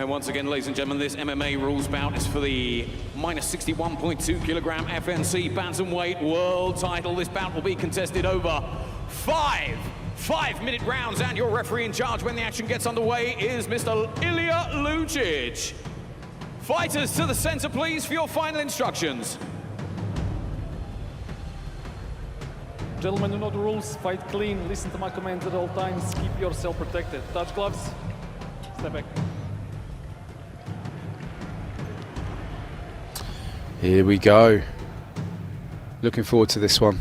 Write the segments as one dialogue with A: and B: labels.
A: And once again, ladies and gentlemen, this MMA rules bout is for the minus 61.2 kilogram FNC Bantamweight World title. This bout will be contested over five-minute rounds, and your referee in charge when the action gets underway is Mr. Ilya Lucic. Fighters to the center, please, for your final instructions.
B: Gentlemen, you know the rules. Fight clean, listen to my commands at all times, keep yourself protected. Touch gloves, step back.
C: Here we go. Looking forward to this one.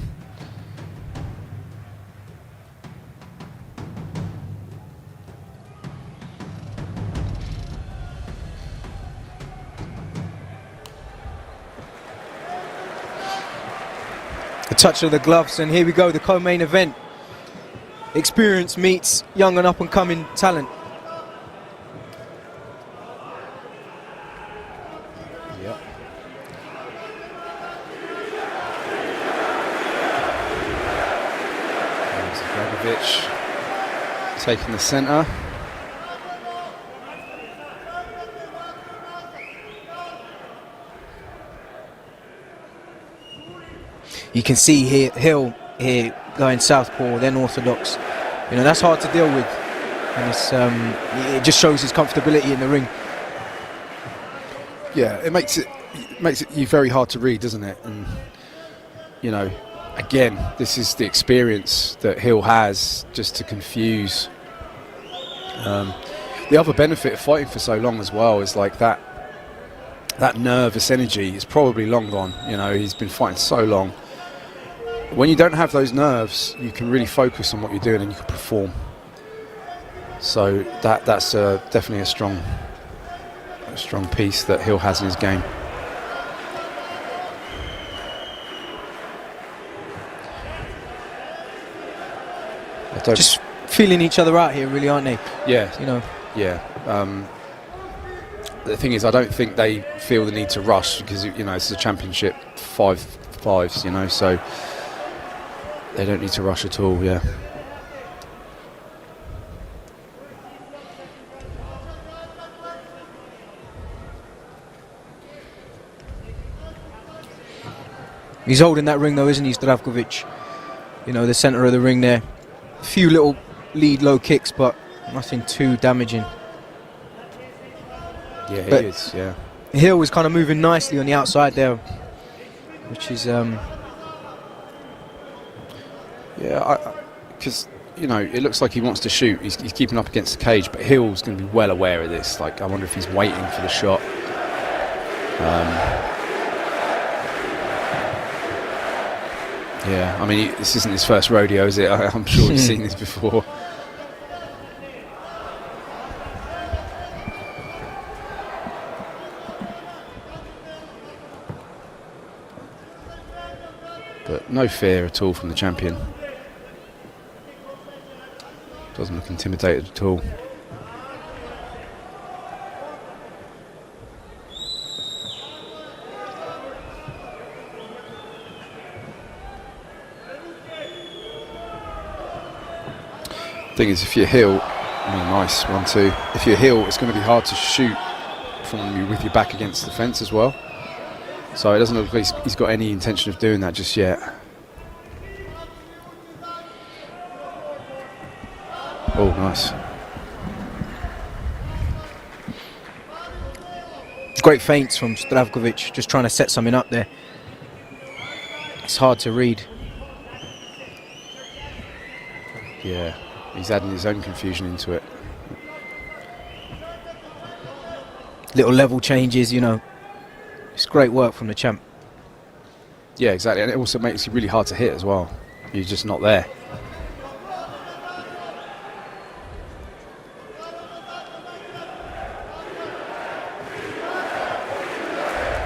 D: A touch of the gloves, and here we go, the co-main event. Experience meets young and up-and-coming talent.
C: Yep. ZDRAVKOVIC taking the center.
D: You can see here Hill here going southpaw, then orthodox. You know, that's hard to deal with, and it's it just shows his comfortability in the ring.
C: Yeah, it makes it you very hard to read, doesn't it? And you know, again, this is the experience that Hill has just to confuse. The other benefit of fighting for so long as well is like that nervous energy is probably long gone. You know, he's been fighting so long. When you don't have those nerves, you can really focus on what you're doing and you can perform. So that's definitely a strong piece that Hill has in his game.
D: Just feeling each other out here, really, aren't they?
C: Yeah.
D: You know.
C: Yeah. The thing is, I don't think they feel the need to rush because, you know, it's a championship, fives, you know, so they don't need to rush at all. Yeah.
D: He's holding that ring though, isn't he, ZDRAVKOVIC? You know, the center of the ring there. A few little lead low kicks, but nothing too damaging.
C: Yeah, he
D: but
C: is, yeah.
D: Hill was kind of moving nicely on the outside there, which is...
C: Yeah, because, you know, it looks like he wants to shoot. He's keeping up against the cage, but Hill's going to be well aware of this. Like, I wonder if he's waiting for the shot. Yeah, I mean, this isn't his first rodeo, is it? I'm sure he's seen this before. But no fear at all from the champion. Doesn't look intimidated at all. Thing is, if you're Hill, I mean, nice 1-2. If you're Hill, it's going to be hard to shoot from you with your back against the fence as well. So it doesn't look like he's got any intention of doing that just yet. Oh, nice.
D: Great feints from ZDRAVKOVIC, just trying to set something up there. It's hard to read.
C: Yeah, he's adding his own confusion into it.
D: Little level changes, you know. It's great work from the champ.
C: Yeah, exactly, and it also makes it really hard to hit as well. You're just not there.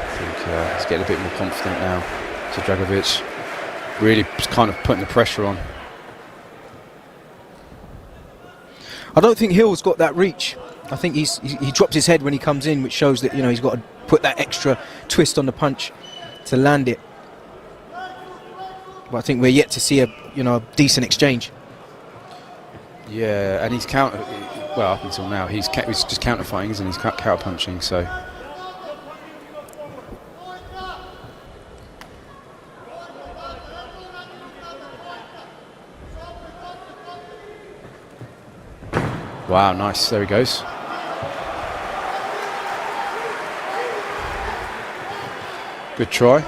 C: I think he's getting a bit more confident now. ZDRAVKOVIC really kind of putting the pressure on.
D: I don't think Hill's got that reach. I think he drops his head when he comes in, which shows that, you know, he's got to put that extra twist on the punch to land it. But I think we're yet to see a decent exchange.
C: Yeah, and he's counter. Well, up until now, he's just counter fighting, isn't he? He's counter punching. So wow, nice. There he goes. Good try.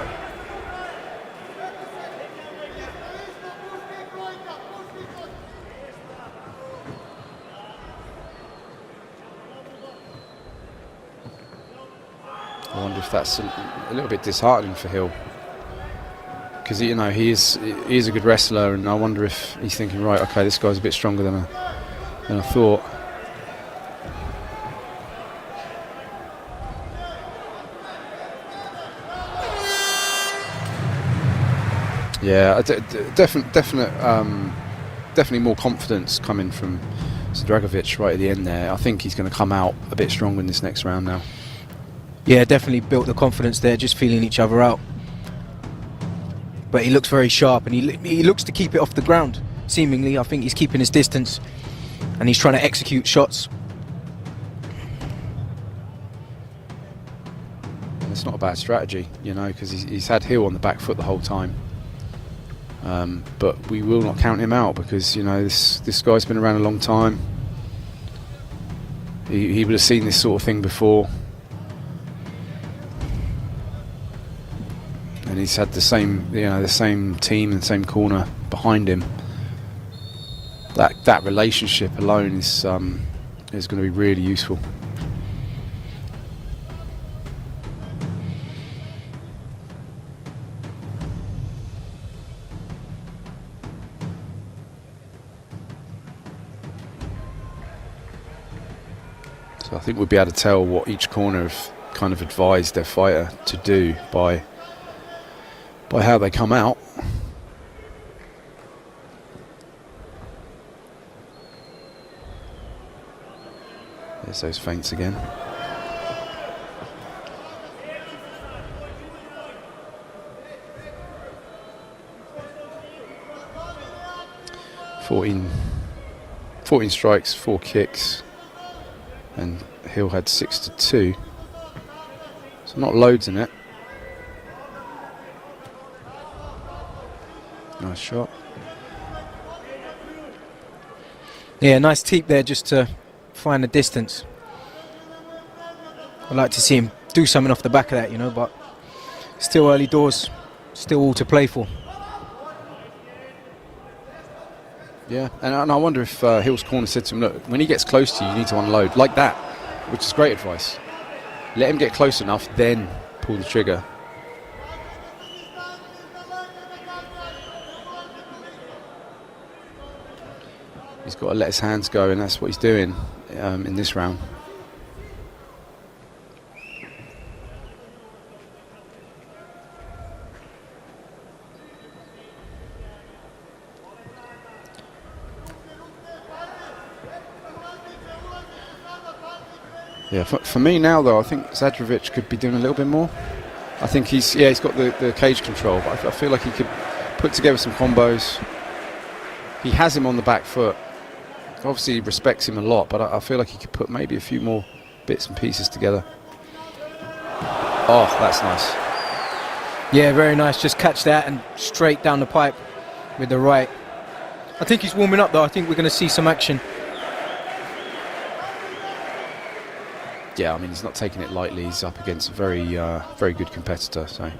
C: I wonder if that's a little bit disheartening for Hill, because he is a good wrestler, and I wonder if he's thinking, right, okay, this guy's a bit stronger than I thought. Yeah, definitely more confidence coming from ZDRAVKOVIC right at the end there. I think he's going to come out a bit stronger in this next round now.
D: Yeah, definitely built the confidence there, just feeling each other out. But he looks very sharp, and he looks to keep it off the ground, seemingly. I think he's keeping his distance, and he's trying to execute shots.
C: And it's not a bad strategy, because he's had Hill on the back foot the whole time. But we will not count him out, because this guy's been around a long time. He would have seen this sort of thing before, and he's had the same team and same corner behind him. That relationship alone is going to be really useful. So I think we'll be able to tell what each corner have kind of advised their fighter to do by how they come out. There's those feints again. Fourteen strikes, 4 kicks, and Hill had 6-2. So not loads in it. Nice shot.
D: Yeah, nice teep there just to find the distance. I'd like to see him do something off the back of that, but still early doors, still all to play for.
C: Yeah, and I wonder if Hill's corner said to him, look, when he gets close to you, you need to unload, like that, which is great advice. Let him get close enough, then pull the trigger. He's got to let his hands go, and that's what he's doing in this round. Yeah, for me now though, I think ZDRAVKOVIC could be doing a little bit more. I think he's got the cage control, but I feel like he could put together some combos. He has him on the back foot. Obviously he respects him a lot, but I feel like he could put maybe a few more bits and pieces together. Oh, that's nice.
D: Yeah, very nice. Just catch that and straight down the pipe with the right. I think he's warming up though. I think we're going to see some action.
C: Yeah, I mean, he's not taking it lightly. He's up against a very good competitor, so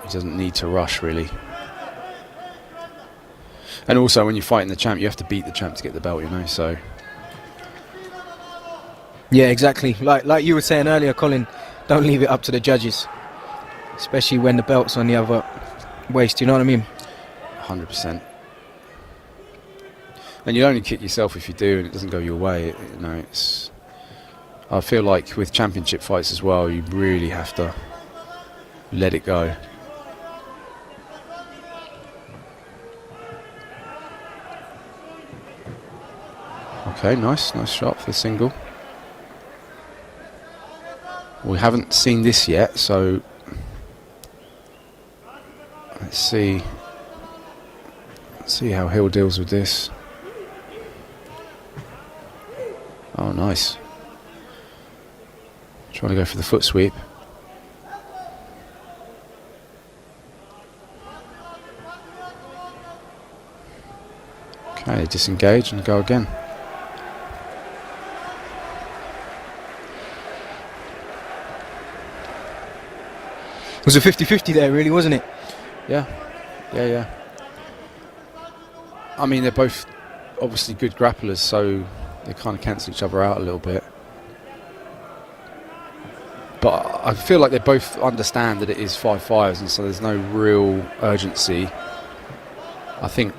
C: he doesn't need to rush, really. And also, when you're fighting the champ, you have to beat the champ to get the belt, so...
D: Yeah, exactly. Like you were saying earlier, Colin, don't leave it up to the judges, especially when the belt's on the other waist, you know what I mean?
C: 100%. And you only kick yourself if you do and it doesn't go your way, it's... I feel like with championship fights as well, you really have to let it go. Okay, nice shot for the single. We haven't seen this yet, so let's see how Hill deals with this. nice. Trying to go for the foot sweep. Okay, disengage and go again.
D: It was a 50-50 there, really, wasn't it?
C: Yeah. I mean, they're both obviously good grapplers, so they kind of cancel each other out a little bit. But I feel like they both understand that it is 5-5s, and so there's no real urgency. I think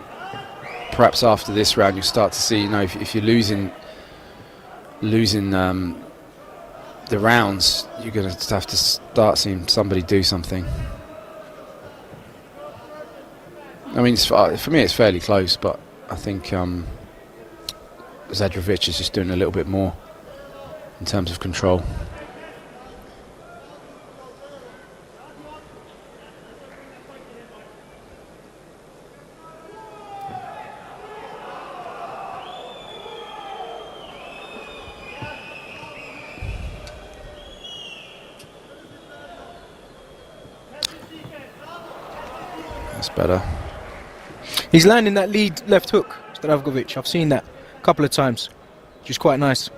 C: perhaps after this round you start to see, you know, if you're losing the rounds, you're going to have to start seeing somebody do something. I mean, for me it's fairly close, but I think ZDRAVKOVIC is just doing a little bit more in terms of control. That's better.
D: He's landing that lead left hook, ZDRAVKOVIC. I've seen that a couple of times, which is quite nice.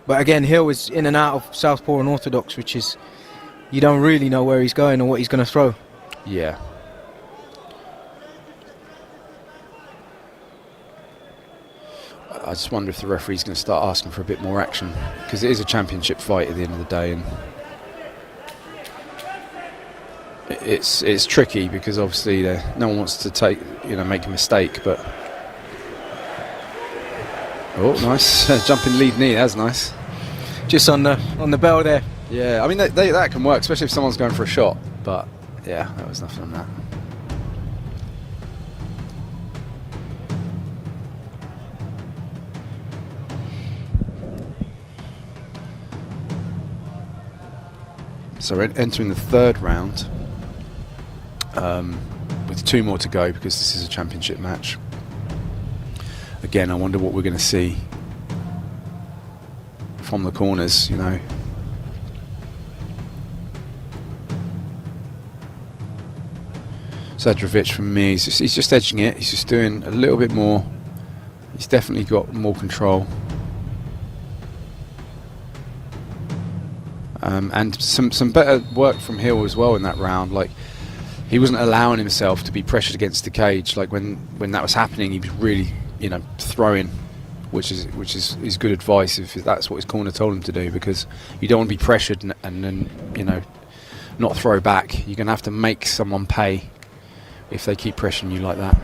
D: But again, Hill is in and out of southpaw and orthodox, which is, you don't really know where he's going or what he's going to throw.
C: Yeah. I just wonder if the referee's going to start asking for a bit more action, because it is a championship fight at the end of the day, and it's tricky because obviously no one wants to make a mistake. But oh, nice jumping lead knee. That's nice.
D: Just on the bell there.
C: Yeah, I mean that can work, especially if someone's going for a shot. But yeah, there was nothing on that. So we're entering the third round with 2 more to go, because this is a championship match. Again, I wonder what we're going to see from the corners, you know. ZDRAVKOVIC, for me, he's just edging it. He's just doing a little bit more. He's definitely got more control. And some better work from Hill as well in that round. Like, he wasn't allowing himself to be pressured against the cage. Like when that was happening, he was really, you know, throwing, which is good advice if that's what his corner told him to do, because you don't want to be pressured and then, you know, not throw back. You're going to have to make someone pay if they keep pressuring you like that.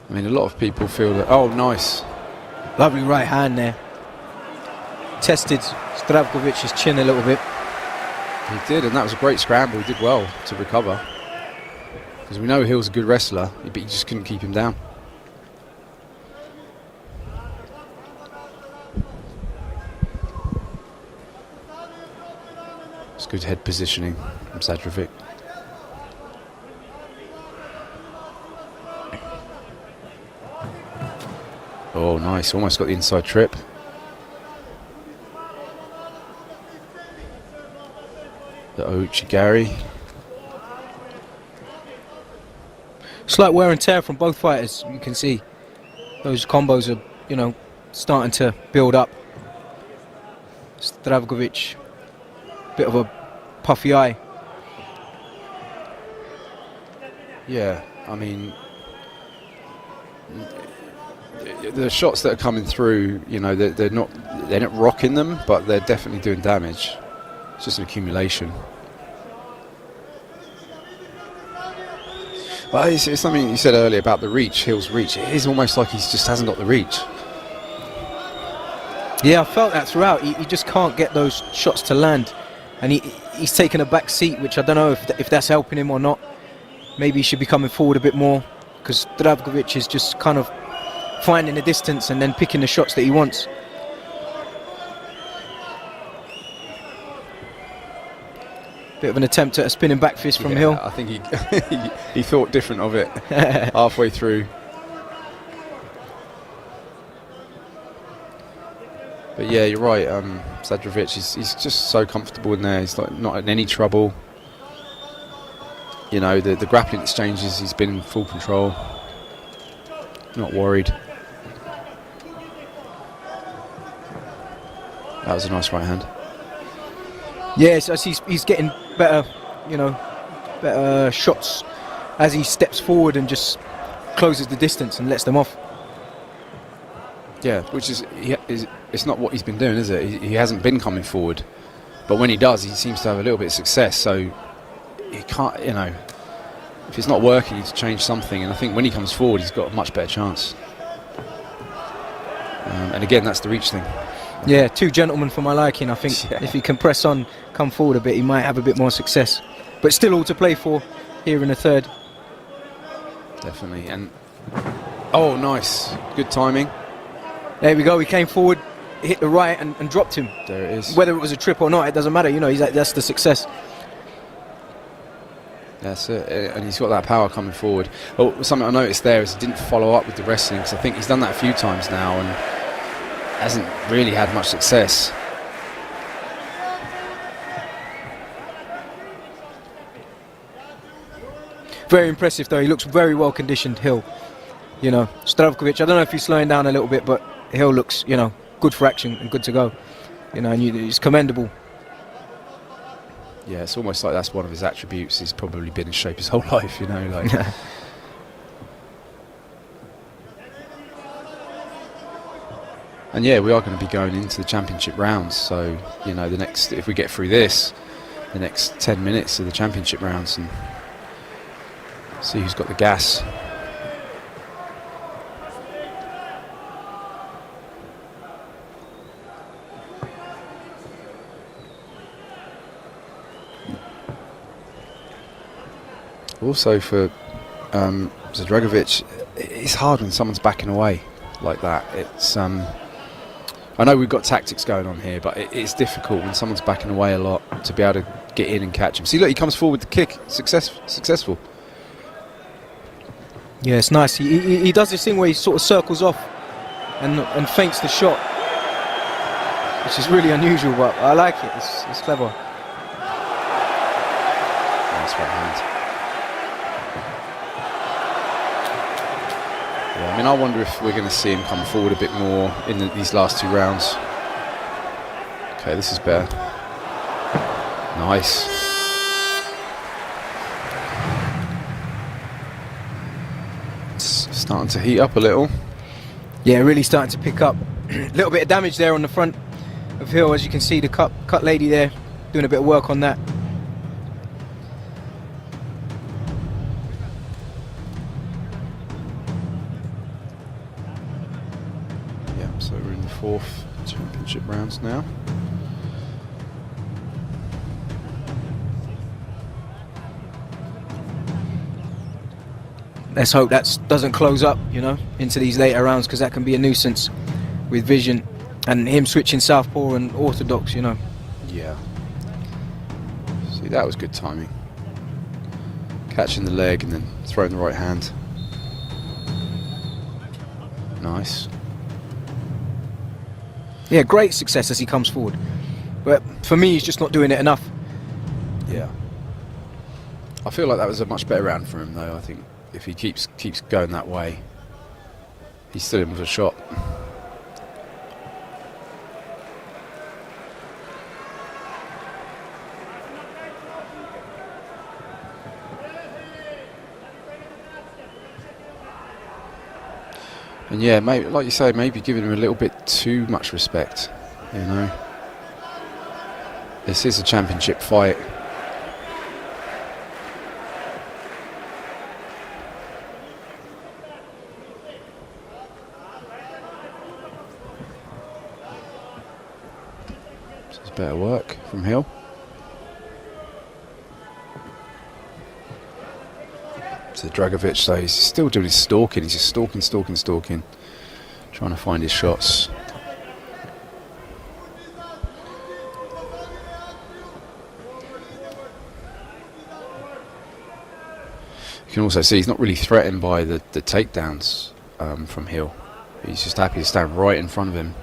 C: I mean, a lot of people feel that. Oh, nice.
D: Lovely right hand there. Tested ZDRAVKOVIC's chin a little bit.
C: He did, and that was a great scramble. He did well to recover, because we know Hill's a good wrestler, but he just couldn't keep him down. It's good head positioning from ZDRAVKOVIC. Oh, nice. Almost got the inside trip. The Ouchigari.
D: Slight wear and tear from both fighters. You can see those combos are, you know, starting to build up. ZDRAVKOVIC, bit of a puffy eye.
C: Yeah, I mean, the shots that are coming through, you know, they're not rocking them, but they're definitely doing damage. It's just an accumulation. Well, it's something you said earlier about the reach, Hill's reach. It is almost like he just hasn't got the reach.
D: Yeah, I felt that throughout. He just can't get those shots to land, and he's taken a back seat, which I don't know if that's helping him or not. Maybe he should be coming forward a bit more. because ZDRAVKOVIC is just kind of finding the distance and then picking the shots that he wants. Bit of an attempt at a spinning back fist from Hill.
C: I think he thought different of it halfway through. But yeah, you're right. ZDRAVKOVIC, he's just so comfortable in there. He's like not in any trouble. You know, the grappling exchanges, he's been in full control. Not worried. That was a nice right hand.
D: Yes, as he's getting better, you know, better shots as he steps forward and just closes the distance and lets them off.
C: Yeah, which is it's not what he's been doing, is it? He hasn't been coming forward, but when he does, he seems to have a little bit of success. So he can't, you know, if it's not working, he needs to change something. And I think when he comes forward, he's got a much better chance. And again, that's the reach thing.
D: Yeah, two gentlemen for my liking. I think if he can press on, come forward a bit, he might have a bit more success. But still all to play for here in the third.
C: Definitely. And oh, nice, good timing.
D: There we go. He came forward, hit the right, and dropped him.
C: There it is.
D: Whether it was a trip or not, it doesn't matter. You know, that's the success.
C: That's it. And he's got that power coming forward. Oh, something I noticed there is he didn't follow up with the wrestling, because I think he's done that a few times now and hasn't really had much success.
D: Very impressive, though. He looks very well conditioned, Hill. You know, ZDRAVKOVIC, I don't know if he's slowing down a little bit, but Hill looks, you know, good for action and good to go. You know, and he's commendable.
C: Yeah, it's almost like that's one of his attributes. He's probably been in shape his whole life, you know. Like. And yeah, we are going to be going into the championship rounds. So, you know, if we get through this, the next 10 minutes of the championship rounds, and see who's got the gas. Also for ZDRAVKOVIC, it's hard when someone's backing away like that. It's I know we've got tactics going on here, but it's difficult when someone's backing away a lot to be able to get in and catch him. See, look, he comes forward with the kick, successful.
D: Yeah, it's nice. He does this thing where he sort of circles off and feints the shot, which is really unusual, but I like it. It's clever.
C: Nice right hand. Yeah, I mean, I wonder if we're going to see him come forward a bit more in these last two rounds. Okay, this is better. Nice. It's starting to heat up a little.
D: Yeah, really starting to pick up. A little bit of damage there on the front of Hill, as you can see, the cut lady there doing a bit of work on that.
C: So we're in the fourth championship rounds now.
D: Let's hope that doesn't close up, you know, into these later rounds, because that can be a nuisance with vision and him switching southpaw and orthodox, you know.
C: Yeah. See, that was good timing. Catching the leg and then throwing the right hand. Nice.
D: Yeah, great success as he comes forward. But for me, he's just not doing it enough.
C: Yeah. I feel like that was a much better round for him, though. I think if he keeps going that way, he's still in with a shot. And yeah, maybe, like you say, maybe giving him a little bit too much respect, you know. This is a championship fight. This is better work from Hill. ZDRAVKOVIC, so he's still doing his stalking. He's just stalking, trying to find his shots. You can also see he's not really threatened by the takedowns from Hill. He's just happy to stand right in front of him.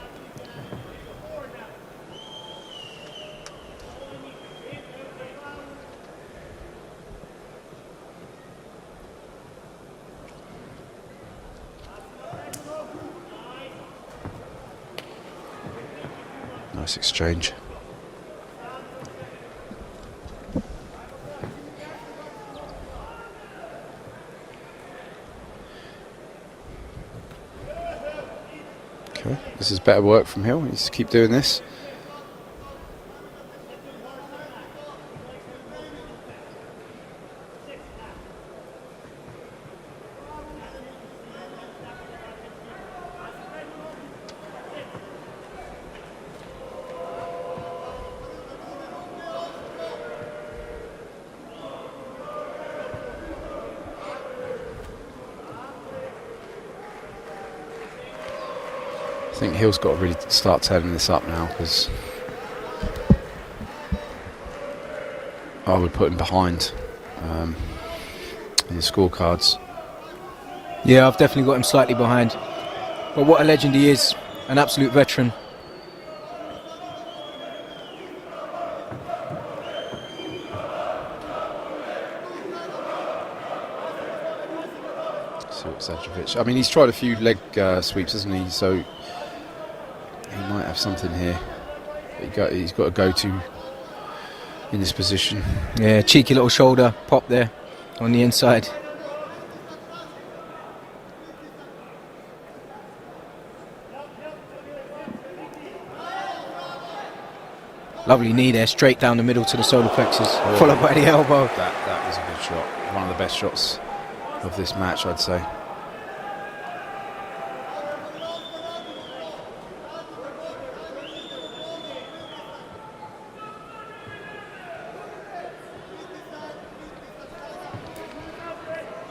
C: Nice exchange. Okay, this is better work from Hill. He needs to keep doing this. I think Hill's got to really start turning this up now, because I would put him behind on the scorecards.
D: Yeah, I've definitely got him slightly behind. But what a legend he is, an absolute veteran.
C: Zadrovic. I mean, he's tried a few leg sweeps, hasn't he? So he might have something here. He's got to go to in this position.
D: Yeah, cheeky little shoulder pop there on the inside. Lovely knee there, straight down the middle to the solar plexus, followed by the elbow.
C: That was a good shot. One of the best shots of this match, I'd say.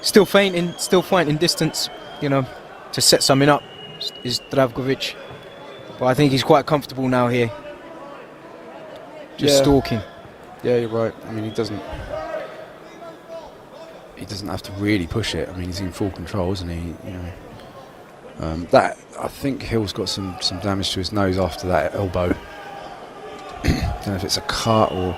D: Still finding distance, you know, to set something up is ZDRAVKOVIC. But I think he's quite comfortable now here. Just stalking.
C: Yeah, you're right. I mean, he doesn't have to really push it. I mean, he's in full control, isn't he? You know, that I think Hill's got some damage to his nose after that elbow. Don't know if it's a cut or.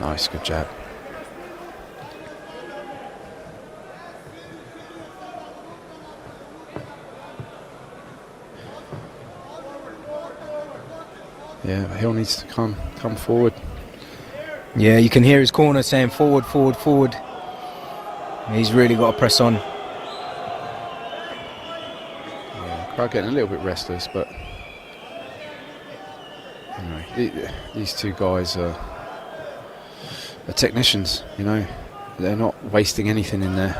C: Nice, good jab. Yeah, Hill needs to come forward.
D: Yeah, you can hear his corner saying forward, forward, forward. He's really got to press on.
C: Yeah, crowd getting a little bit restless, but anyway, these two guys are technicians, you know. They're not wasting anything in there.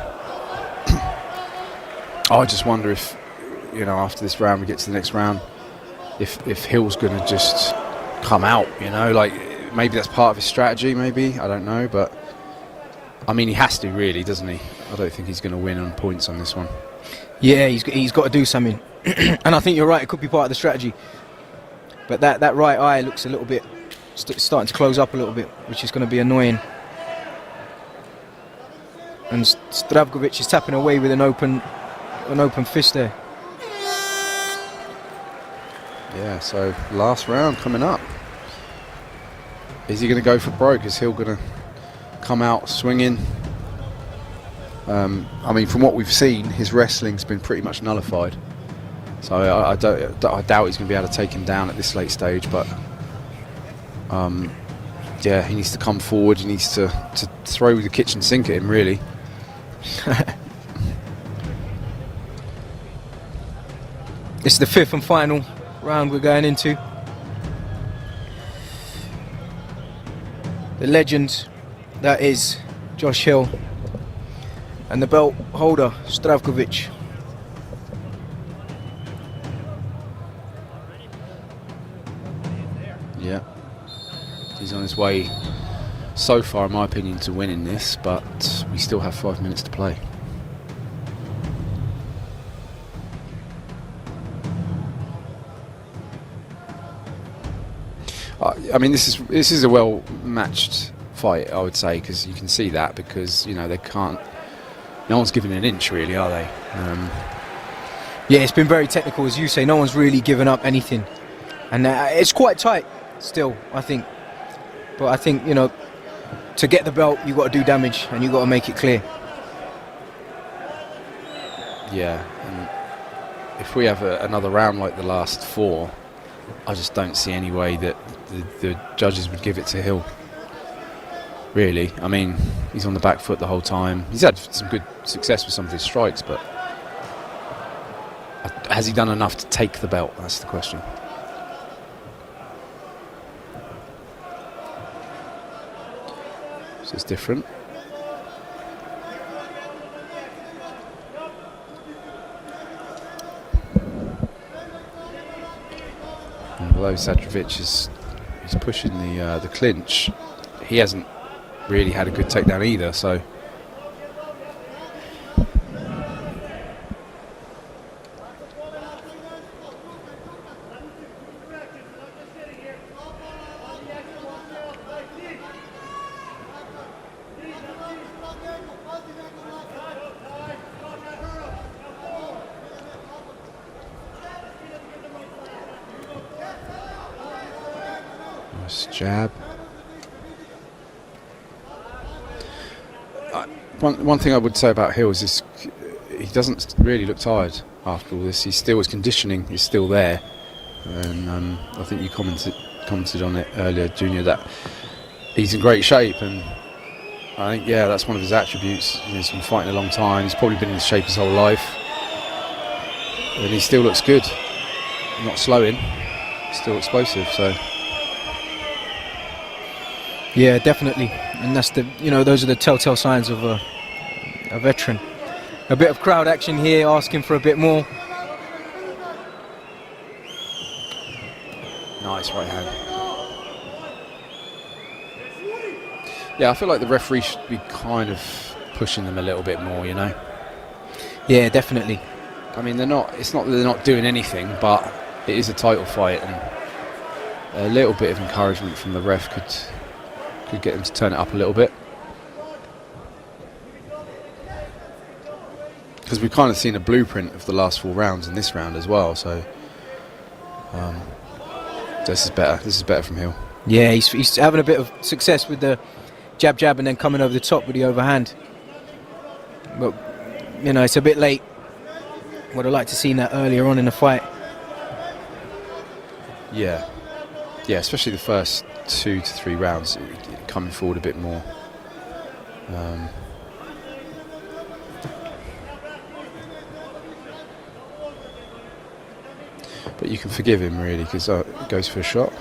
C: I just wonder if, you know, after this round we get to the next round, if Hill's going to just come out, you know, like maybe that's part of his strategy, maybe, I don't know, but I mean he has to really, doesn't he? I don't think he's going to win on points on this one.
D: Yeah, he's got to do something. And I think you're right, it could be part of the strategy. But that right eye looks a little bit starting to close up a little bit, which is going to be annoying. And ZDRAVKOVIC is tapping away with an open fist there.
C: Yeah, so last round coming up. Is he going to go for broke? Is Hill going to come out swinging? I mean, from what we've seen, his wrestling's been pretty much nullified. So I doubt he's going to be able to take him down at this late stage, but yeah, he needs to come forward. He needs to throw the kitchen sink at him, really.
D: This is the fifth and final round we're going into. The legend that is Josh Hill And the belt holder, ZDRAVKOVIC.
C: Yeah, he's on his way so far, in my opinion, to winning this, but we still have 5 minutes to play. I mean, this is a well matched fight, I would say, because you can see that, because you know no one's giving an inch, really, are they?
D: Yeah, it's been very technical, as you say. No one's really given up anything, and it's quite tight still, I think. But I think, you know, to get the belt, you've got to do damage, and you've got to make it clear.
C: Yeah, and if we have another round like the last 4, I just don't see any way that the judges would give it to Hill. Really, I mean, he's on the back foot the whole time. He's had some good success with some of his strikes, but has he done enough to take the belt? That's the question. So it's different. And although Zadrovic is pushing the clinch, he hasn't really had a good takedown either, so nice jab. One thing I would say about Hill is he doesn't really look tired after all this. His conditioning is still there, and I think you commented on it earlier, Junior, that he's in great shape, and I think, yeah, that's one of his attributes. You know, he's been fighting a long time. He's probably been in shape his whole life, and he still looks good. Not slowing, still explosive. So
D: Yeah, definitely, and that's those are the telltale signs of a veteran. A bit of crowd action here, asking for a bit more.
C: nice right hand. Yeah, I feel like the referee should be kind of pushing them a little bit more, you know.
D: Yeah, definitely.
C: I mean, it's not that they're not doing anything, but it is a title fight, and a little bit of encouragement from the ref could get them to turn it up a little bit. Because we've kind of seen a blueprint of the last 4 rounds in this round as well, so this is better. This is better from Hill.
D: Yeah, he's having a bit of success with the jab and then coming over the top with the overhand. But, you know, it's a bit late. Would have liked to seen that earlier on in the fight.
C: Yeah, especially the first 2 to 3 rounds, coming forward a bit more. But you can forgive him, really, because he goes for a shot,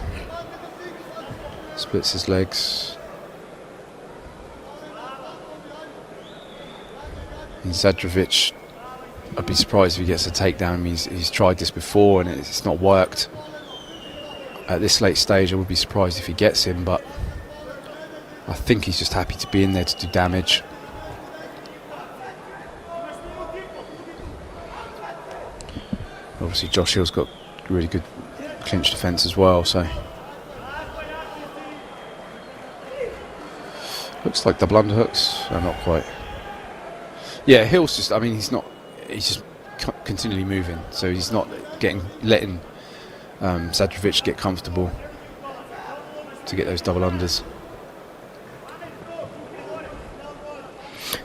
C: splits his legs. And Zadrovic, I'd be surprised if he gets a takedown. I mean, he's tried this before and it's not worked. At this late stage, I would be surprised if he gets him, but I think he's just happy to be in there to do damage. Obviously, Josh Hill's got really good clinch defence as well, so looks like double underhooks. No, not quite. Yeah, Hill's just, I mean, he's just continually moving, so he's not letting Zadrovic get comfortable to get those double unders.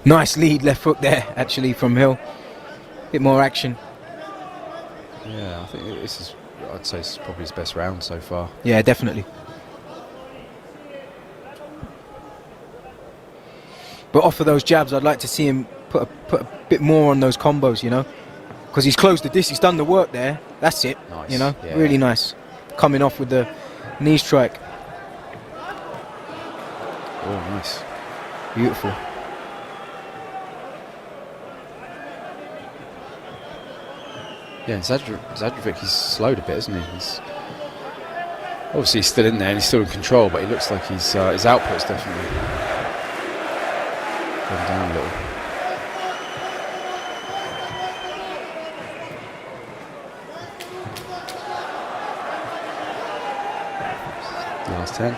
D: Nice lead left hook there, actually, from Hill. Bit more action.
C: Yeah, I think I'd say this is probably his best round so far.
D: Yeah, definitely. But off of those jabs, I'd like to see him put a bit more on those combos, you know, because he's closed the distance, he's done the work there. That's it,
C: nice.
D: You know,
C: yeah.
D: Really nice. Coming off with the knee strike.
C: Oh, nice.
D: Beautiful.
C: Yeah, ZDRAVKOVIC, he's slowed a bit, isn't he? He's obviously still in there and he's still in control, but he looks like he's his output's definitely gone down a little. Last 10.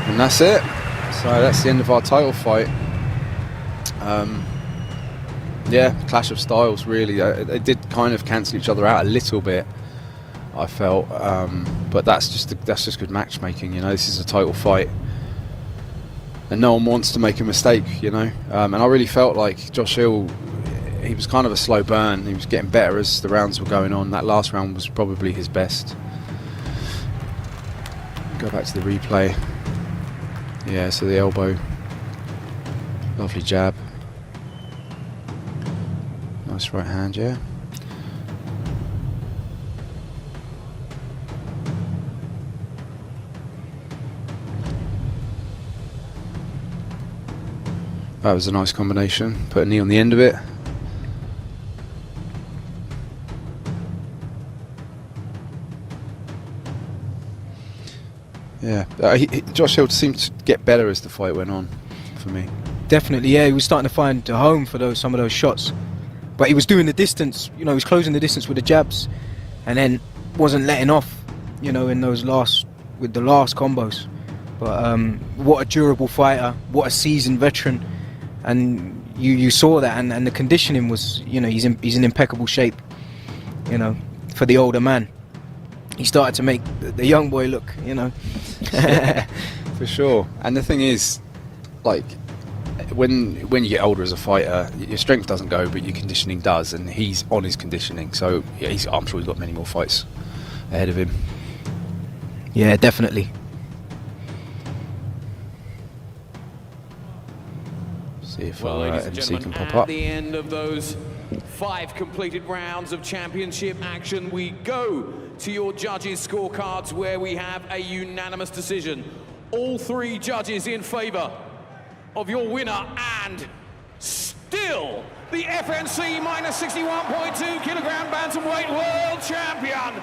C: And that's it. So that's the end of our title fight. Yeah, clash of styles really. They did kind of cancel each other out a little bit, I felt, but that's just good matchmaking. You know, this is a title fight, and no one wants to make a mistake. You know, and I really felt like Josh Hill, he was kind of a slow burn. He was getting better as the rounds were going on. That last round was probably his best. Go back to the replay. Yeah, so the elbow, lovely jab, nice right hand, yeah. That was a nice combination, put a knee on the end of it. Yeah, Josh Hill seemed to get better as the fight went on, for me.
D: Definitely, yeah, he was starting to find a home for some of those shots. But he was doing the distance, you know, he was closing the distance with the jabs, and then wasn't letting off, you know, in those with the last combos. But what a durable fighter, what a seasoned veteran, and you saw that, and the conditioning was, you know, he's in impeccable shape, you know, for the older man. He started to make the young boy look, you know.
C: For sure. And the thing is, like, when you get older as a fighter, your strength doesn't go, but your conditioning does, and he's on his conditioning. So yeah, I'm sure he's got many more fights ahead of him.
D: Yeah, definitely.
C: See if
A: Well, ladies and
C: MC
A: gentlemen,
C: can pop
A: at
C: up.
A: the end of those 5 completed rounds of championship action, we go to your judges' scorecards, where we have a unanimous decision. All 3 judges in favor of your winner, and still the FNC minus 61.2 kilogram bantamweight world champion,